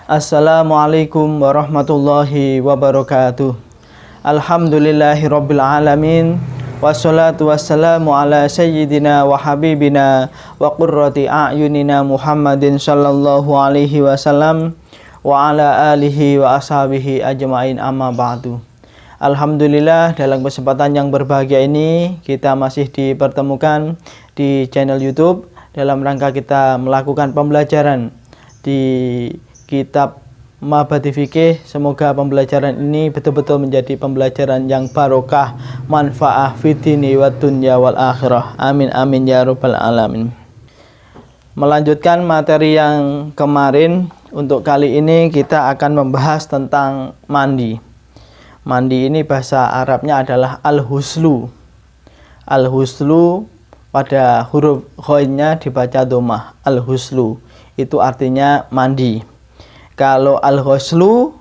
Assalamualaikum warahmatullahi wabarakatuh. Alhamdulillahirabbil alamin. Wassalatu wassalamu ala sayyidina wa habibina wa qurrati a'yunina Muhammadin sallallahu alaihi wasallam wa ala alihi wa ashabihi ajma'in, amma ba'du. Alhamdulillah, dalam kesempatan yang berbahagia ini kita masih dipertemukan di channel YouTube dalam rangka kita melakukan pembelajaran di kitab Mabadi Fikih. Semoga pembelajaran ini betul-betul menjadi pembelajaran yang barokah, manfaah fitini wa dunya wal akhirah. Amin amin ya rabbal alamin. Melanjutkan materi yang kemarin, untuk kali ini kita akan membahas tentang mandi. Mandi ini bahasa Arabnya adalah al-huslu. Al-huslu pada huruf ghainnya dibaca dhammah. Al-huslu itu artinya mandi. Kalau al-ghuslu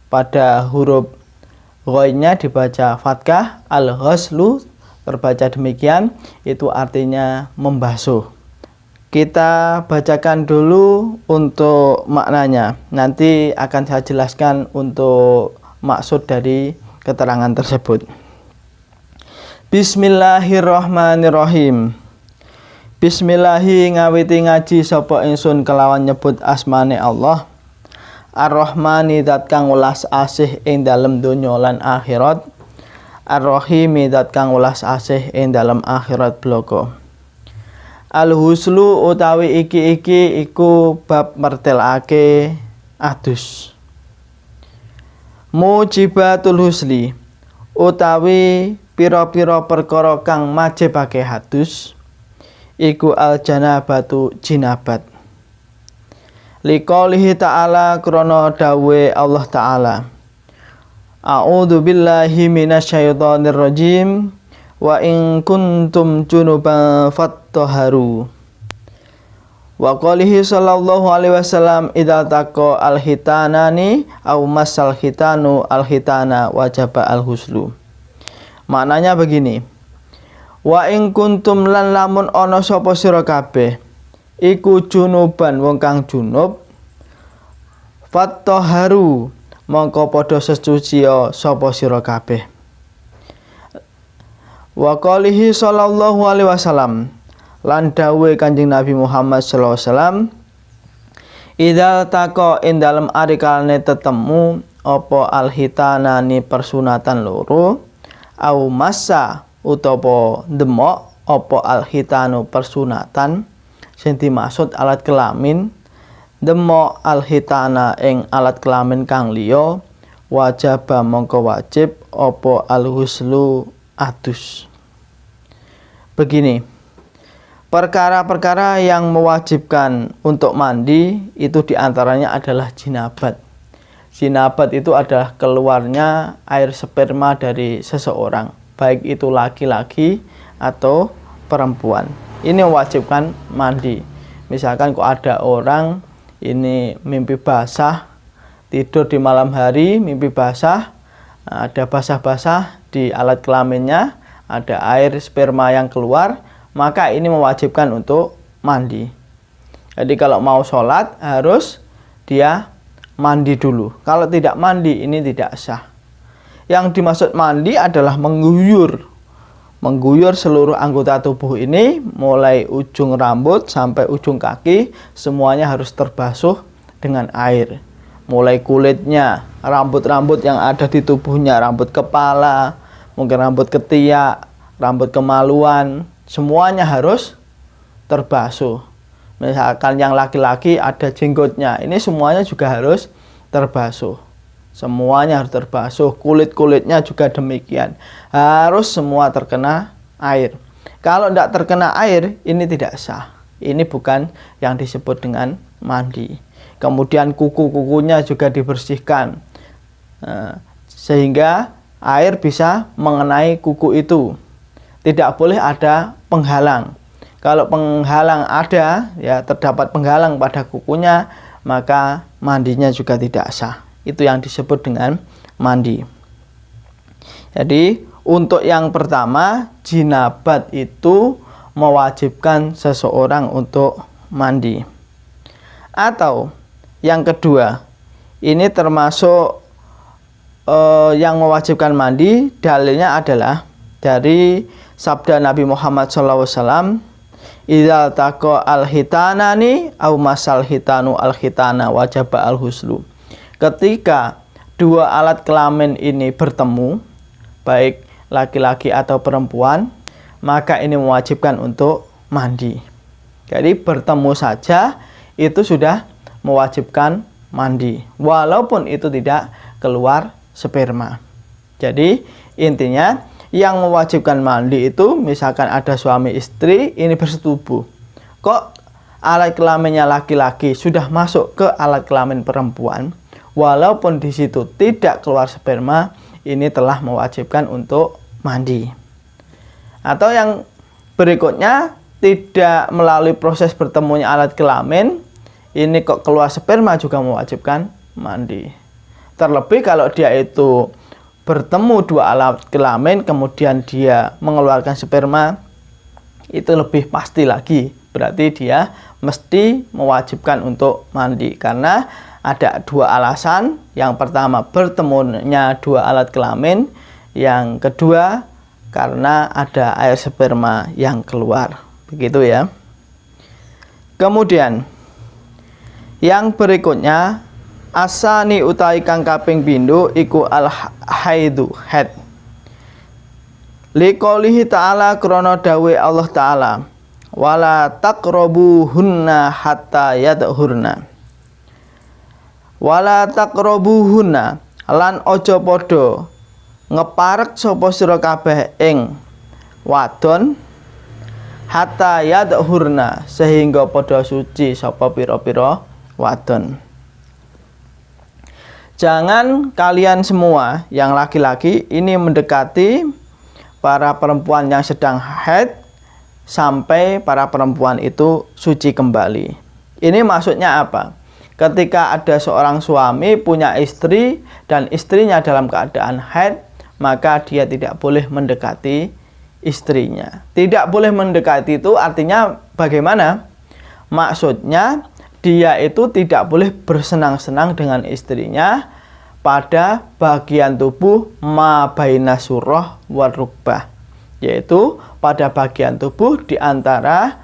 pada huruf ghainnya dibaca fathah, al-ghuslu terbaca demikian, itu artinya membasuh. Kita bacakan dulu untuk maknanya. Nanti akan saya jelaskan untuk maksud dari keterangan tersebut. Bismillahirrahmanirrahim. Bismillahi ngawiti ngaji sapa ingsun kelawan nyebut asmane Allah. Ar-Rahmani zat kang welas asih ing dalem donya lan akhirat. Ar-Rahimi zat kang welas asih ing dalem akhirat bloko. Al-huslu utawi iki iku bab mertelake adus. Mujibatul husli utawi pira-pira perkara kang majibake hadus iku al-janabatu jinabat. Liqaulihi ta'ala, krana dawe Allah Ta'ala, A'udzu billahi minasyaitonir rajim, wa in kuntum junuban fattahharu. Wa qalihi sallallahu alaihi wasallam, idza taqa al-hitanani aw masal hitanu al-hitana wajaba al-huslu. Maknanya begini. Wa in kuntum lan lamun ana sapa sira kabeh iku junuban wong kang junub, fattahharu mongko padha sesuciya sapa sira kabeh. Wa qalihi sallallahu alaihi wasallam, lan dawuhe Kanjeng Nabi Muhammad sallallahu alaihi wasallam, idza taqa ing dalem arikalane tetemu apa alhitanani persunatan loro, au massa utawa demok apa alhitanu persunatan, sing dimaksud alat kelamin, demok alhitana ing alat kelamin kang liya, wajaba mongko wajib apa alhuslu adus. Begini, perkara-perkara yang mewajibkan untuk mandi itu diantaranya adalah jinabat. Jinabat itu adalah keluarnya air sperma dari seseorang, baik itu laki-laki atau perempuan. Ini mewajibkan mandi. Misalkan kok ada orang ini mimpi basah, tidur di malam hari mimpi basah, ada basah-basah di alat kelaminnya, ada air sperma yang keluar, maka ini mewajibkan untuk mandi. Jadi kalau mau sholat harus dia mandi dulu. Kalau tidak mandi ini tidak sah. Yang dimaksud mandi adalah mengguyur seluruh anggota tubuh ini, mulai ujung rambut sampai ujung kaki, semuanya harus terbasuh dengan air. Mulai kulitnya, rambut-rambut yang ada di tubuhnya, rambut kepala, mungkin rambut ketiak, rambut kemaluan, semuanya harus terbasuh. Misalkan yang laki-laki ada jenggotnya, ini semuanya juga harus terbasuh. Semuanya harus terbasuh, kulit-kulitnya juga demikian. Harus semua terkena air. Kalau tidak terkena air, ini tidak sah. Ini bukan yang disebut dengan mandi. Kemudian kuku-kukunya juga dibersihkan, sehingga air bisa mengenai kuku itu. Tidak boleh ada penghalang. Kalau penghalang ada, ya terdapat penghalang pada kukunya, maka mandinya juga tidak sah. Itu yang disebut dengan mandi. Jadi untuk yang pertama, jinabat itu mewajibkan seseorang untuk mandi. Atau yang kedua, ini termasuk yang mewajibkan mandi. Dalilnya adalah dari sabda Nabi Muhammad SAW, idza taqa al-hitanani aw masal hitanu al-hitana wajaba al-huslu. Ketika dua alat kelamin ini bertemu, baik laki-laki atau perempuan, maka ini mewajibkan untuk mandi. Jadi bertemu saja itu sudah mewajibkan mandi, walaupun itu tidak keluar sperma. Jadi intinya yang mewajibkan mandi itu misalkan ada suami istri ini bersetubuh. Kok alat kelaminnya laki-laki sudah masuk ke alat kelamin perempuan, walaupun di situ tidak keluar sperma, ini telah mewajibkan untuk mandi. Atau yang berikutnya, tidak melalui proses bertemunya alat kelamin, ini kok keluar sperma juga mewajibkan mandi. Terlebih kalau dia itu bertemu dua alat kelamin kemudian dia mengeluarkan sperma, itu lebih pasti lagi, berarti dia mesti mewajibkan untuk mandi. Karena ada dua alasan. Yang pertama, bertemunya dua alat kelamin. Yang kedua, karena ada air sperma yang keluar. Begitu ya. Kemudian yang berikutnya, asani utai kang kaping pindho iku al haidu haid. Liqoulihi ta'ala, krana dawe Allah Ta'ala, wala taqrabuhunna hatta yadhurna. Wala taqrabuhunna, lan aja padha ngeparek sapa sira kabeh ing wadon hatta yadhurna, sehingga padha suci sapa pira-pira wadon. Jangan kalian semua yang laki-laki ini mendekati para perempuan yang sedang haid sampai para perempuan itu suci kembali. Ini maksudnya apa? Ketika ada seorang suami punya istri dan istrinya dalam keadaan haid, maka dia tidak boleh mendekati istrinya. Tidak boleh mendekati itu artinya bagaimana? Maksudnya dia itu tidak boleh bersenang-senang dengan istrinya pada bagian tubuh ma baina surah wal rukbah, yaitu pada bagian tubuh di antara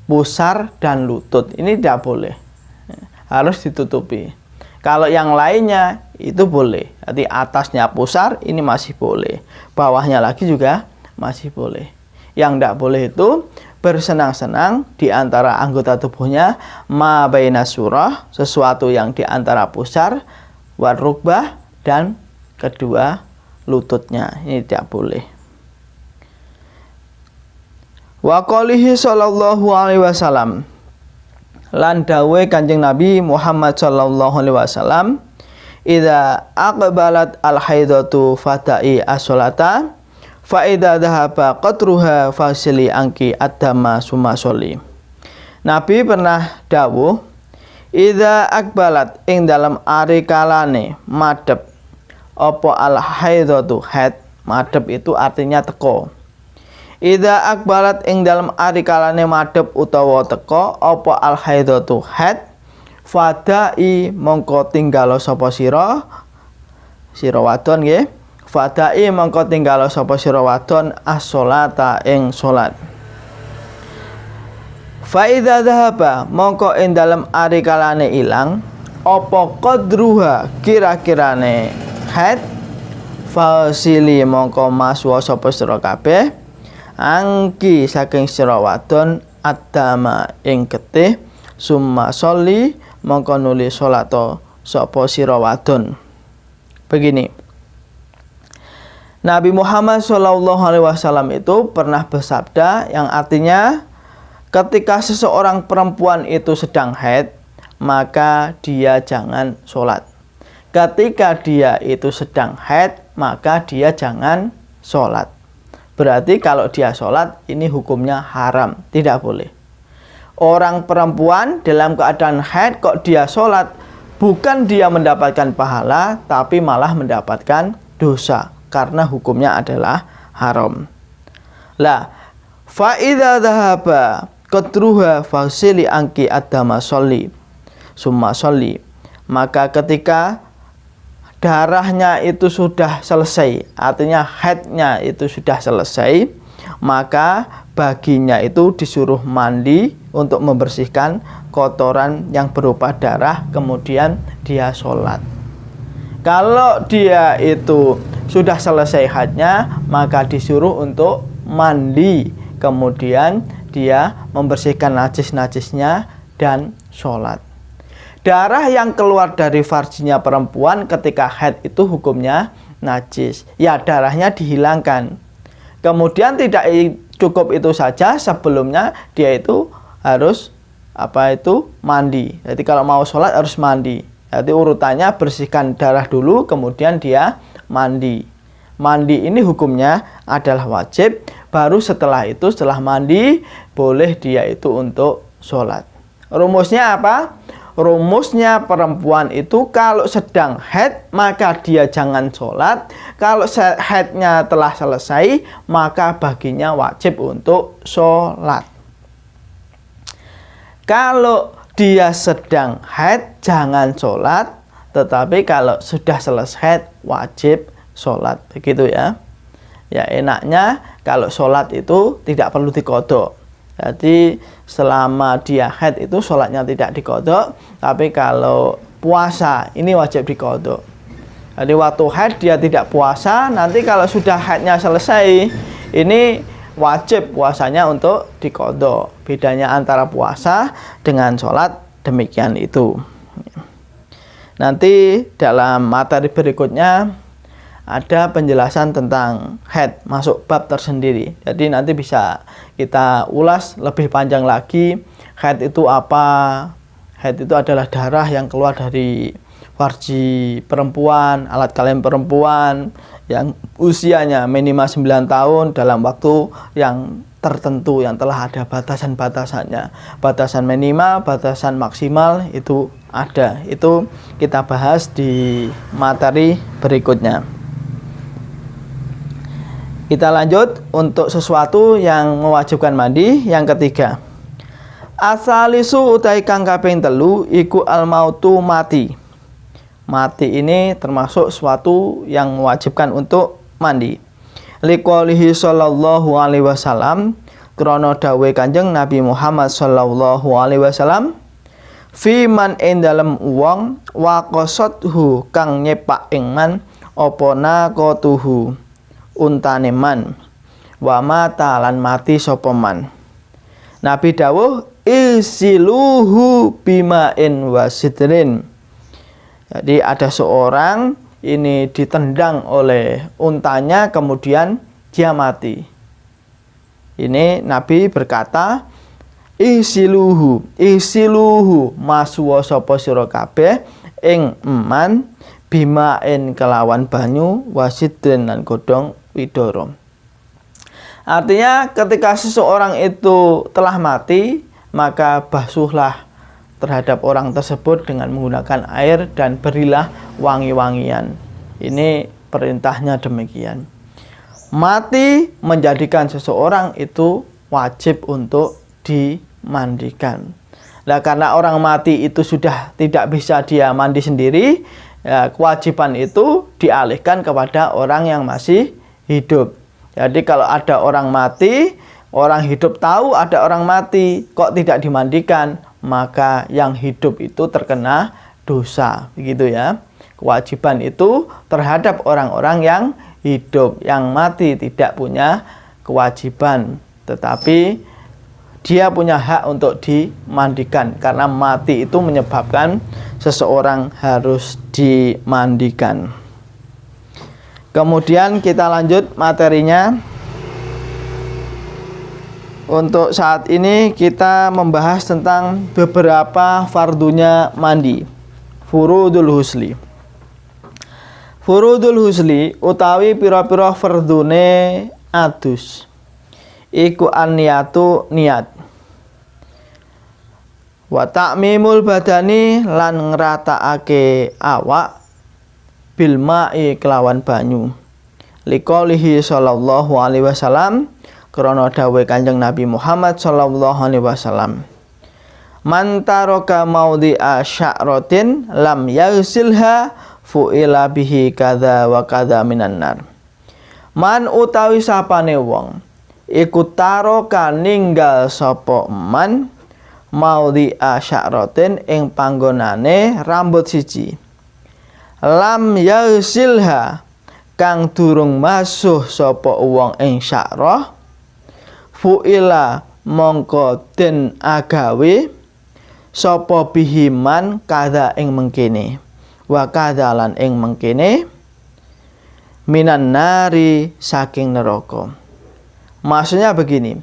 pusar dan lutut. Ini tidak boleh, harus ditutupi. Kalau yang lainnya itu boleh, jadi atasnya pusar ini masih boleh, bawahnya lagi juga masih boleh. Yang tidak boleh itu bersenang-senang di antara anggota tubuhnya ma baina surah, sesuatu yang di antara pusar war rukbah dan kedua lututnya, ini tidak boleh. Wa qalihi sallallahu alaihi wasallam, lan dawe Kanjeng Nabi Muhammad sallallahu alaihi wasallam, idza aqbalat al haidatu fata'i as-salata fa idza dhahaba qatruha fasili anki ad-dama summa sholli. Nabi pernah dawuh, idza akbalat ing dalam ari kalane madhep apa al haidatu haid. Madhep itu artinya teko. Idza akbalat ing dalam ari kalane madhep utawa teko apa al haidatu haid, fadai mongko tinggalo sapa sira wadon nggih. Fadai mongko tinggalo sapa sira wadon as-sholata ing salat. Fa idza dhahaba mongko ing dalem ari kalane ilang apa qadruha kira-kirane haid, fasili mongko maswa sapa sira kabeh angki saking sira wadon adama ing getih summa sholli mongko nuli salat sapa sira wadon. Begini, Nabi Muhammad SAW itu pernah bersabda yang artinya ketika seseorang perempuan itu sedang haid, maka dia jangan sholat. Ketika dia itu sedang haid, maka dia jangan sholat. Berarti kalau dia sholat, ini hukumnya haram, tidak boleh. Orang perempuan dalam keadaan haid kok dia sholat, bukan dia mendapatkan pahala, tapi malah mendapatkan dosa, karena hukumnya adalah haram. Lah, fa idza dhahaba qadruha fasili anki adama sholli. summa sholli. Maka ketika darahnya itu sudah selesai, artinya haidnya itu sudah selesai, maka baginya itu disuruh mandi untuk membersihkan kotoran yang berupa darah, kemudian dia sholat. Kalau dia itu sudah selesai haidnya, maka disuruh untuk mandi, kemudian dia membersihkan najis-najisnya dan sholat. Darah yang keluar dari farjinya perempuan ketika haid itu hukumnya najis. Ya, darahnya dihilangkan. Kemudian tidak cukup itu saja, sebelumnya dia itu harus mandi. Jadi kalau mau sholat harus mandi. Jadi urutannya bersihkan darah dulu, kemudian dia mandi. Mandi ini hukumnya adalah wajib. Baru setelah itu, setelah mandi, boleh dia itu untuk sholat. Rumusnya apa? Rumusnya perempuan itu kalau sedang haid maka dia jangan sholat. Kalau haidnya telah selesai maka baginya wajib untuk sholat. Kalau dia sedang haid jangan sholat, tetapi kalau sudah selesai wajib sholat. Begitu ya. Ya, enaknya kalau sholat itu tidak perlu diqodho. Jadi selama dia haid itu sholatnya tidak diqodho, tapi kalau puasa ini wajib diqodho. Jadi waktu haid dia tidak puasa, nanti kalau sudah haidnya selesai ini wajib puasanya untuk diqodho. Bedanya antara puasa dengan sholat demikian itu. Nanti dalam materi berikutnya ada penjelasan tentang haid, masuk bab tersendiri. Jadi nanti bisa kita ulas lebih panjang lagi. Haid itu apa? Haid itu adalah darah yang keluar dari farji perempuan, alat kelamin perempuan yang usianya minimal 9 tahun dalam waktu yang tertentu, yang telah ada batasan-batasannya. Batasan minimal, batasan maksimal itu ada. Itu kita bahas di materi berikutnya. Kita lanjut untuk sesuatu yang mewajibkan mandi. Yang ketiga, asalisu utai kang kaping telu iku al mautu, mati. Mati ini termasuk sesuatu yang mewajibkan untuk mandi. Liqaulihi sallallahu alaihi wasallam, krana dawuh Kanjeng Nabi Muhammad sallallahu alaihi wasallam, fi man ing dalem wong waqasathu kang nyepak ing man apa naqatuhu untane man wa mata lan mati sapa man. Nabi dawuh isiluhu bima'in wasidrin. Jadi ada seorang ini ditendang oleh untanya kemudian dia mati. Ini Nabi berkata isiluhu masuwa sapa sira kabeh ing eman bima'in kelawan banyu wasidrin lan godhong widoro. Artinya ketika seseorang itu telah mati, maka basuhlah terhadap orang tersebut dengan menggunakan air dan berilah wangi-wangian. Ini perintahnya demikian. Mati menjadikan seseorang itu wajib untuk dimandikan. Nah, karena orang mati itu sudah tidak bisa dia mandi sendiri, ya, kewajiban itu dialihkan kepada orang yang masih hidup. Jadi kalau ada orang mati, orang hidup tahu ada orang mati, kok tidak dimandikan, maka yang hidup itu terkena dosa, begitu ya. Kewajiban itu terhadap orang-orang yang hidup, yang mati tidak punya kewajiban, tetapi dia punya hak untuk dimandikan karena mati itu menyebabkan seseorang harus dimandikan. Kemudian kita lanjut materinya. Untuk saat ini kita membahas tentang beberapa fardunya mandi. Furudul husli. Furudul husli utawi pira-pira fardune adus. Iku an-niyatu niat. Wa ta'mimul badani lan ngratakake awak bil ma'i kelawan banyu. Liqaulihi sallallahu alaihi wasallam, krana dawuh Kanjeng Nabi Muhammad sallallahu alaihi wasallam. Man taraka maudhi'a sya'ratin lam yaghsilha fu'ila bihi kadza wa kadza minan nar. Man utawi sapane wong iku taraka ninggal sapa man maudhi'a sya'ratin ing panggonane rambut siji. Lam yaghsilha kang durung masuh sapa wong ing sya'rah fu'ila mongko den agawe sapa bihiman kadza ing mengkene wa kadza lan ing mengkene minan nari saking neraka. Maksudnya begini,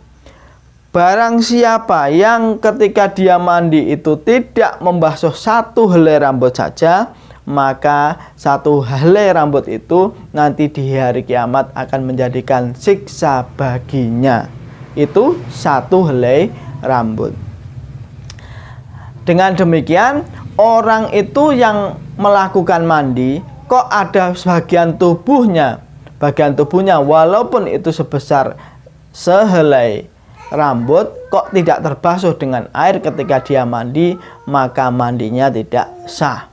barang siapa yang ketika dia mandi itu tidak membasuh satu helai rambut saja, maka satu helai rambut itu nanti di hari kiamat akan menjadikan siksa baginya. Itu satu helai rambut. Dengan demikian, orang itu yang melakukan mandi, kok ada bagian tubuhnya walaupun itu sebesar sehelai rambut, kok tidak terbasuh dengan air ketika dia mandi, maka mandinya tidak sah.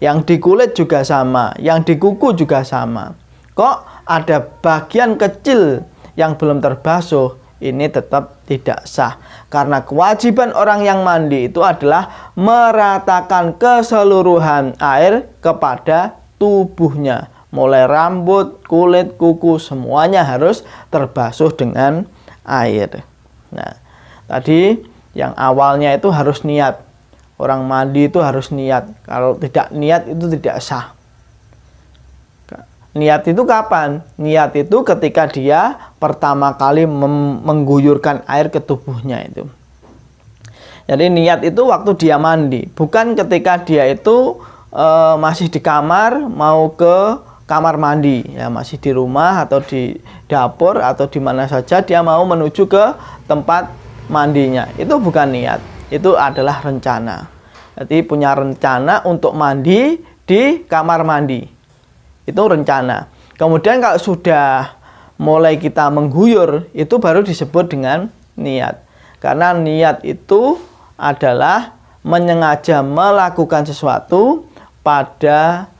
Yang di kulit juga sama, yang di kuku juga sama. Kok ada bagian kecil yang belum terbasuh, ini tetap tidak sah. Karena kewajiban orang yang mandi itu adalah meratakan keseluruhan air kepada tubuhnya. Mulai rambut, kulit, kuku, semuanya harus terbasuh dengan air. Nah, tadi yang awalnya itu harus niat. Orang mandi itu harus niat. Kalau tidak niat itu tidak sah. Niat itu kapan? Niat itu ketika dia pertama kali mengguyurkan air ke tubuhnya itu. Jadi niat itu waktu dia mandi, bukan ketika dia itu masih di kamar mau ke kamar mandi, ya masih di rumah atau di dapur atau di mana saja dia mau menuju ke tempat mandinya. Itu bukan niat, itu adalah rencana. Jadi punya rencana untuk mandi di kamar mandi. Itu rencana. Kemudian kalau sudah mulai kita mengguyur, itu baru disebut dengan niat. Karena niat itu adalah menyengaja melakukan sesuatu pada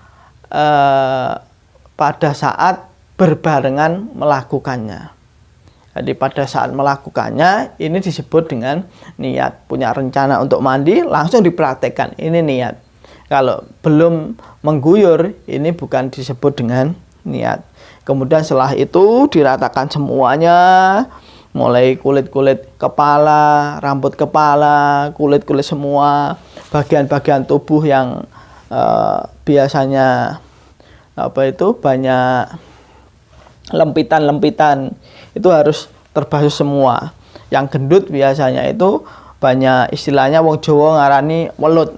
saat berbarengan melakukannya. Jadi pada saat melakukannya ini disebut dengan niat. Punya rencana untuk mandi, langsung dipraktekkan. Ini niat. Kalau belum mengguyur, ini bukan disebut dengan niat. Kemudian setelah itu diratakan semuanya, mulai kulit-kulit kepala, rambut kepala, kulit-kulit semua, bagian-bagian tubuh yang biasanya banyak lempitan-lempitan, itu harus terbasuh semua. Yang gendut biasanya itu banyak, istilahnya wong Jawa ngarani welut.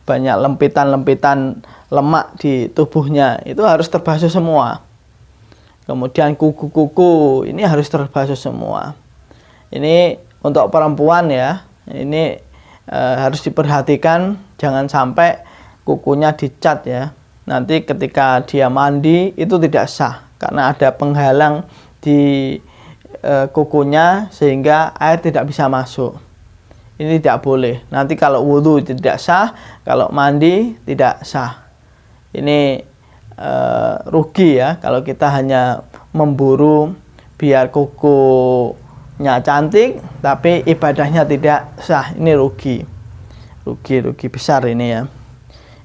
Banyak lempitan-lempitan lemak di tubuhnya, itu harus terbasuh semua. Kemudian kuku-kuku ini harus terbasuh semua. Ini untuk perempuan ya, ini harus diperhatikan, jangan sampai kukunya dicat ya. Nanti ketika dia mandi itu tidak sah, karena ada penghalang di kukunya sehingga air tidak bisa masuk. Ini tidak boleh. Nanti kalau wudhu tidak sah, kalau mandi tidak sah. Ini rugi ya kalau kita hanya memburu biar kukunya cantik tapi ibadahnya tidak sah. Ini rugi besar ini ya.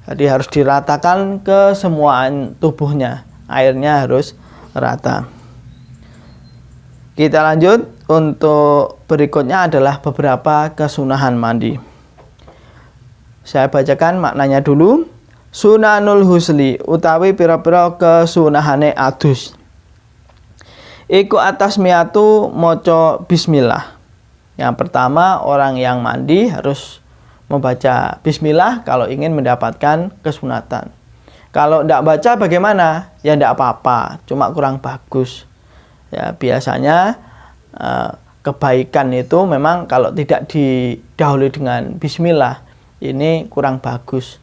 Jadi harus diratakan ke semua tubuhnya, airnya harus rata. Kita lanjut. Untuk berikutnya adalah beberapa kesunahan mandi. Saya bacakan maknanya dulu. Sunanul husli utawi pira-pira kesunahane adus. Iku atas miatu moco bismillah. Yang pertama, orang yang mandi harus membaca bismillah kalau ingin mendapatkan kesunatan. Kalau tidak baca bagaimana? Ya tidak apa-apa, cuma kurang bagus. Ya biasanya kebaikan itu memang kalau tidak didahului dengan bismillah ini kurang bagus.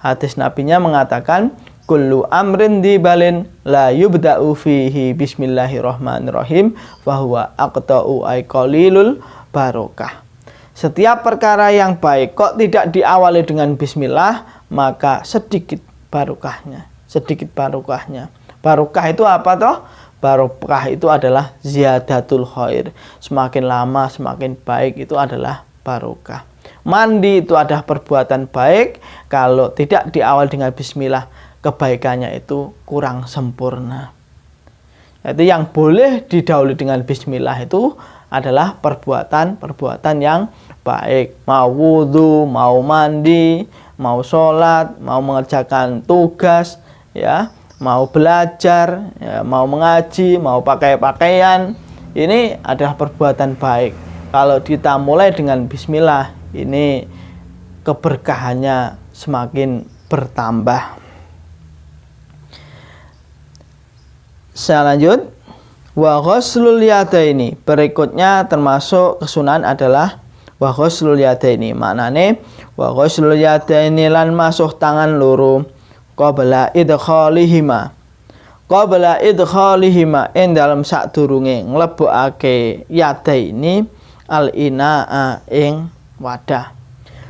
Hadis nabinya mengatakan kullu amrin dibalin la yubda'u fihi bismillahirrahmanirrahim fahuwa aqta'u ay qalilul barokah. Setiap perkara yang baik kok tidak diawali dengan bismillah, maka sedikit barokahnya. Sedikit barokahnya. Barokah itu apa toh? Barokah itu adalah ziyadatul khair. Semakin lama semakin baik, itu adalah barokah. Mandi itu adalah perbuatan baik. Kalau tidak diawali dengan bismillah, kebaikannya itu kurang sempurna. Jadi yang boleh didahului dengan bismillah itu adalah perbuatan yang baik. Mau wudhu, mau mandi, mau sholat, mau mengerjakan tugas, ya, mau belajar, ya, mau mengaji, mau pakai pakaian, ini adalah perbuatan baik. Kalau kita mulai dengan bismillah, ini keberkahannya semakin bertambah. Saya lanjut. Wa ghuslul yadaini, berikutnya termasuk kesunahan adalah wa ghuslul yadaini. Maknane wa ghuslul yadaini lan masuh tangan loro qabla idkhalihima. Qabla idkhalihima ing dalam sadurunge nglebokake yadaini al inaa ing wadah.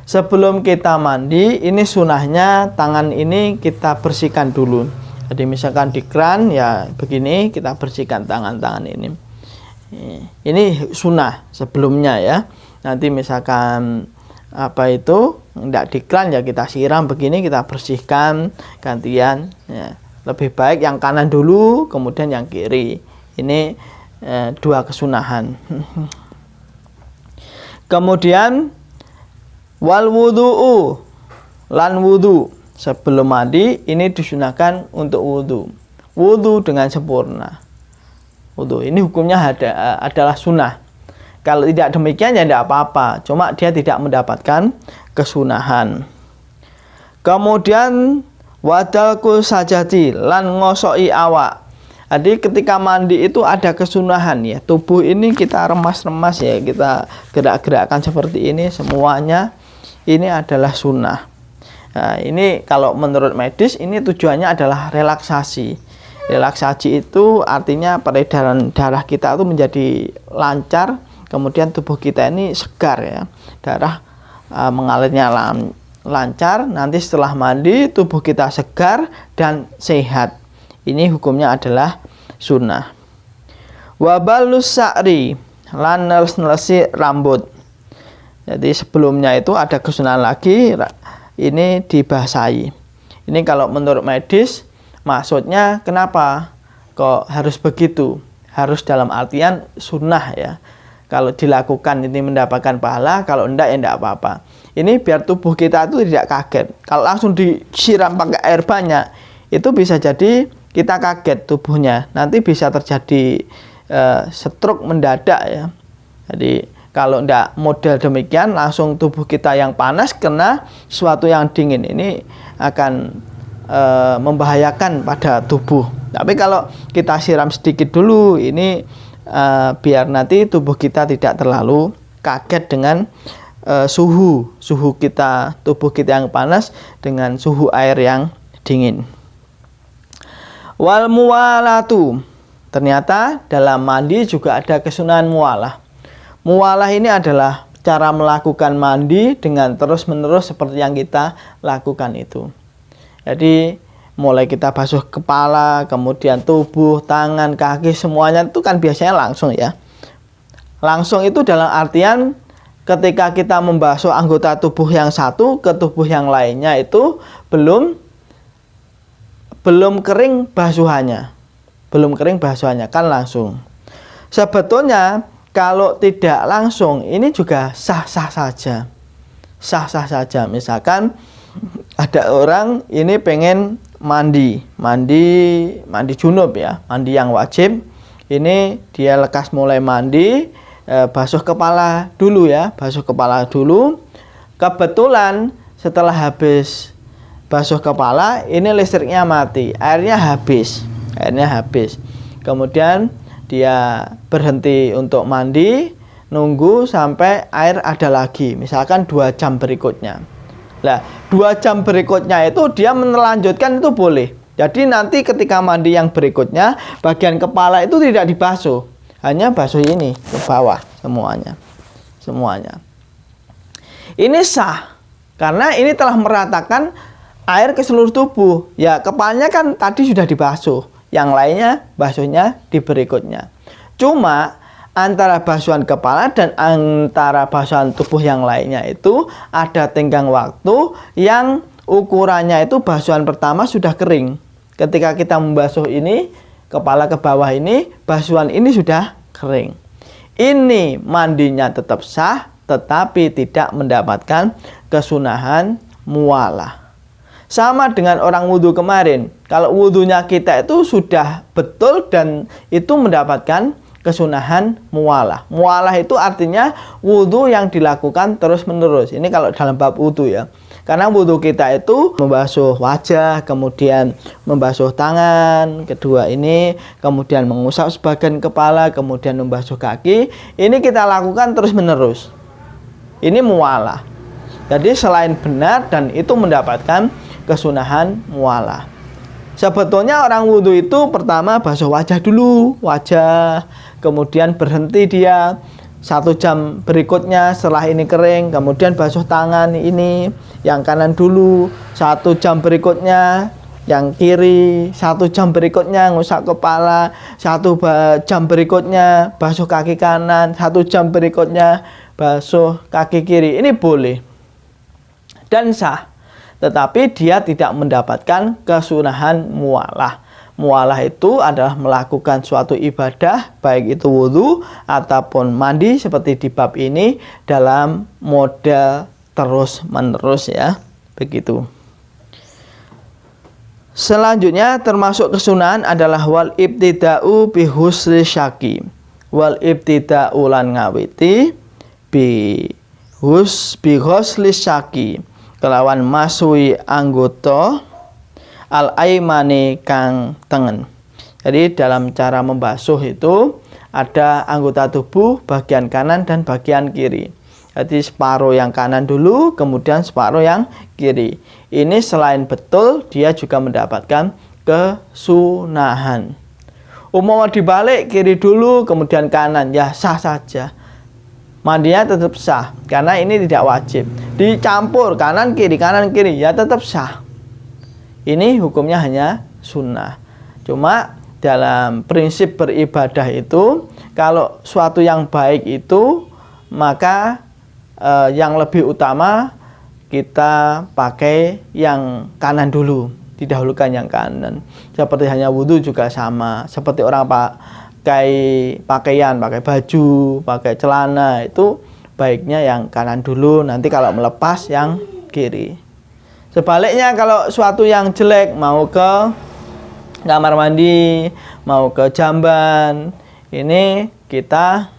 Sebelum kita mandi, ini sunahnya tangan ini kita bersihkan dulu. Jadi misalkan di kran ya begini, kita bersihkan tangan-tangan ini. Ini sunnah sebelumnya ya. Nanti misalkan apa itu enggak di kran ya kita siram begini, kita bersihkan gantian ya. Lebih baik yang kanan dulu kemudian yang kiri. Ini dua kesunahan. Kemudian wal wudu'u, lan wudu. Sebelum mandi ini disunahkan untuk wudhu. Wudhu dengan sempurna. Wudhu ini hukumnya adalah sunnah. Kalau tidak demikian ya tidak apa-apa. Cuma dia tidak mendapatkan kesunahan. Kemudian wadalku sajati lan ngosoki awak. Jadi ketika mandi itu ada kesunahan ya. Tubuh ini kita remas-remas ya. Kita gerak-gerakkan seperti ini semuanya. Ini adalah sunnah. Nah, ini kalau menurut medis ini tujuannya adalah relaksasi. Relaksasi itu artinya peredaran darah kita itu menjadi lancar, kemudian tubuh kita ini segar ya. Darah mengalirnya lancar, nanti setelah mandi tubuh kita segar dan sehat. Ini hukumnya adalah sunnah. Wabalus sa'ri lan nelesi rambut. Jadi sebelumnya itu ada kesunahan lagi, ini dibasahi. Ini kalau menurut medis, maksudnya kenapa kok harus begitu? Harus dalam artian sunnah ya. Kalau dilakukan ini mendapatkan pahala, kalau enggak ya enggak apa-apa. Ini biar tubuh kita itu tidak kaget. Kalau langsung disiram pakai air banyak, itu bisa jadi kita kaget tubuhnya. Nanti bisa terjadi stroke mendadak ya. Jadi kalau tidak model demikian, langsung tubuh kita yang panas kena sesuatu yang dingin, ini akan membahayakan pada tubuh. Tapi kalau kita siram sedikit dulu, ini biar nanti tubuh kita tidak terlalu kaget dengan suhu kita, tubuh kita yang panas dengan suhu air yang dingin. Wal muwalatu, ternyata dalam mandi juga ada kesunahan muwalah. Muwalah ini adalah cara melakukan mandi dengan terus-menerus seperti yang kita lakukan itu. Jadi mulai kita basuh kepala, kemudian tubuh, tangan, kaki, semuanya itu kan biasanya langsung ya. Langsung itu dalam artian ketika kita membasuh anggota tubuh yang satu ke tubuh yang lainnya itu belum kering basuhannya. Belum kering basuhannya kan langsung. Sebetulnya kalau tidak langsung ini juga sah-sah saja. Sah-sah saja. Misalkan ada orang ini pengen mandi junub ya, mandi yang wajib. Ini dia lekas mulai mandi, basuh kepala dulu ya, basuh kepala dulu. Kebetulan setelah habis basuh kepala, ini listriknya mati, airnya habis. Kemudian dia berhenti untuk mandi, nunggu sampai air ada lagi, misalkan 2 jam berikutnya. Nah, 2 jam berikutnya itu dia melanjutkan itu boleh. Jadi nanti ketika mandi yang berikutnya, bagian kepala itu tidak dibasuh, hanya basuh ini ke bawah semuanya. Ini sah karena ini telah meratakan air ke seluruh tubuh. Ya, kepalanya kan tadi sudah dibasuh, yang lainnya basuhnya di berikutnya. Cuma antara basuhan kepala dan antara basuhan tubuh yang lainnya itu ada tenggang waktu yang ukurannya itu basuhan pertama sudah kering. Ketika kita membasuh ini, kepala ke bawah ini, basuhan ini sudah kering. Ini mandinya tetap sah, tetapi tidak mendapatkan kesunahan mualah. Sama dengan orang wudhu kemarin. Kalau wudhunya kita itu sudah betul dan itu mendapatkan kesunahan mualah. Mualah itu artinya wudhu yang dilakukan terus menerus. Ini kalau dalam bab wudhu ya. Karena wudhu kita itu membasuh wajah, kemudian membasuh tangan, kedua ini, kemudian mengusap sebagian kepala, kemudian membasuh kaki. Ini kita lakukan terus menerus. Ini mualah. Jadi selain benar dan itu mendapatkan kesunahan mualah. Sebetulnya orang wudhu itu pertama basuh wajah dulu, wajah, kemudian berhenti dia 1 jam berikutnya setelah ini kering, kemudian basuh tangan ini yang kanan dulu, 1 jam berikutnya yang kiri, 1 jam berikutnya ngusap kepala, 1 jam berikutnya basuh kaki kanan, 1 jam berikutnya basuh kaki kiri. Ini boleh dan sah, tetapi dia tidak mendapatkan kesunahan mualah. Mualah itu adalah melakukan suatu ibadah, baik itu wudhu ataupun mandi seperti di bab ini, dalam model terus menerus ya, begitu. Selanjutnya termasuk kesunahan adalah wal ibtida'u bi husli syaki. Wal ibtida'u lan ngawiti bi husli syaki, kelawan masui anggota al aimani kang tengen. Jadi dalam cara membasuh itu ada anggota tubuh bagian kanan dan bagian kiri. Jadi separuh yang kanan dulu, kemudian separuh yang kiri. Ini selain betul, dia juga mendapatkan kesunahan. Umpama dibalik, kiri dulu kemudian kanan, ya sah saja. Mandinya tetap sah karena ini tidak wajib. Dicampur kanan kiri ya tetap sah. Ini hukumnya hanya sunnah. Cuma dalam prinsip beribadah itu, kalau suatu yang baik itu, maka yang lebih utama kita pakai yang kanan dulu, didahulukan yang kanan. Seperti hanya wudhu juga sama. Seperti orang pakai pakaian, pakai baju, pakai celana, itu baiknya yang kanan dulu, nanti kalau melepas yang kiri. Sebaliknya kalau suatu yang jelek, mau ke kamar mandi, mau ke jamban, ini kita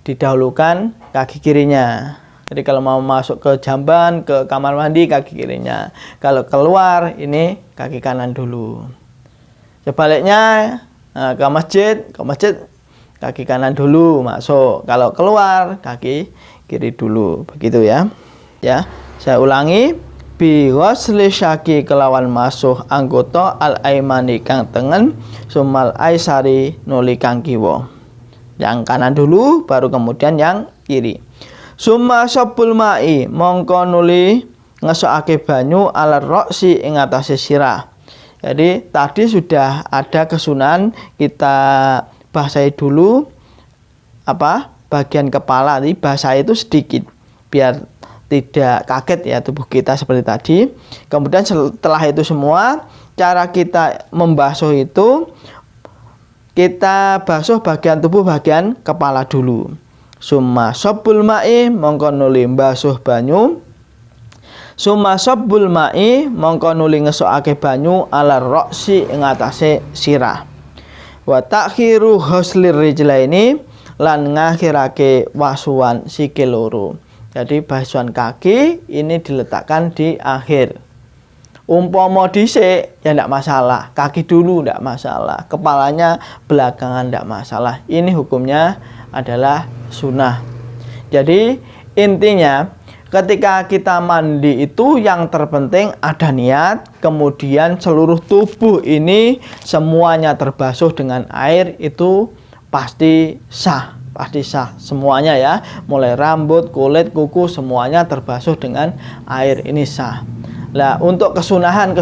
didahulukan kaki kirinya. Jadi kalau mau masuk ke jamban, ke kamar mandi, kaki kirinya. Kalau keluar, ini kaki kanan dulu. Sebaliknya ke masjid kaki kanan dulu masuk, kalau keluar kaki kiri dulu, begitu ya. Ya, saya ulangi, bi ghusli syaki, kelawan masuk anggota al aimani kang tengen, sumal aisari nuli kang kiwa. Yang kanan dulu baru kemudian yang kiri. Summa sabul mai, mongko nuli ngesokake banyu ala roksi ing atase sirah. Jadi tadi sudah ada kesunahan kita basahi dulu bagian kepala, jadi basahi itu sedikit biar tidak kaget ya tubuh kita seperti tadi. Kemudian setelah itu semua, cara kita membasuh itu kita basuh bagian tubuh bagian kepala dulu. Summa sabul mai, mongko nuli basuh banyu. Summa sabbul mai, mongko nuli ngesokake banyu ala roksi ing atase sirah. Wa takhiru huslir rijlaini, lan ngakhirake wasuhan sikil loro. Jadi basuhan kaki ini diletakkan di akhir. Umpama dhisik ya ndak masalah, kaki dulu ndak masalah, kepalanya belakangan ndak masalah. Ini hukumnya adalah sunnah. Jadi intinya ketika kita mandi itu yang terpenting ada niat, kemudian seluruh tubuh ini semuanya terbasuh dengan air, itu pasti sah. pasti sah semuanya ya, mulai rambut, kulit, kuku semuanya terbasuh dengan air, ini sah. Nah, untuk kesunahan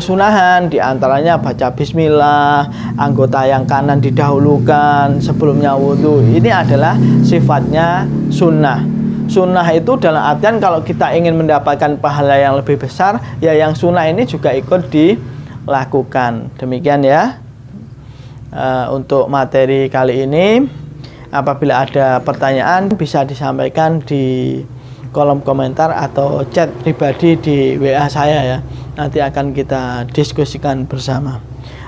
diantaranya baca bismillah, anggota yang kanan didahulukan sebelumnya wudhu. Ini adalah sifatnya sunnah. Sunnah itu dalam artian kalau kita ingin mendapatkan pahala yang lebih besar, ya yang sunnah ini juga ikut dilakukan. Demikian ya untuk materi kali ini. Apabila ada pertanyaan bisa disampaikan di kolom komentar atau chat pribadi di WA saya ya. Nanti akan kita diskusikan bersama.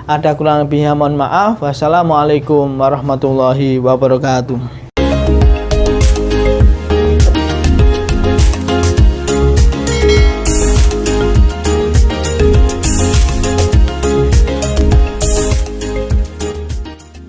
Ada kurang lebihnya mohon maaf. Wassalamualaikum warahmatullahi wabarakatuh.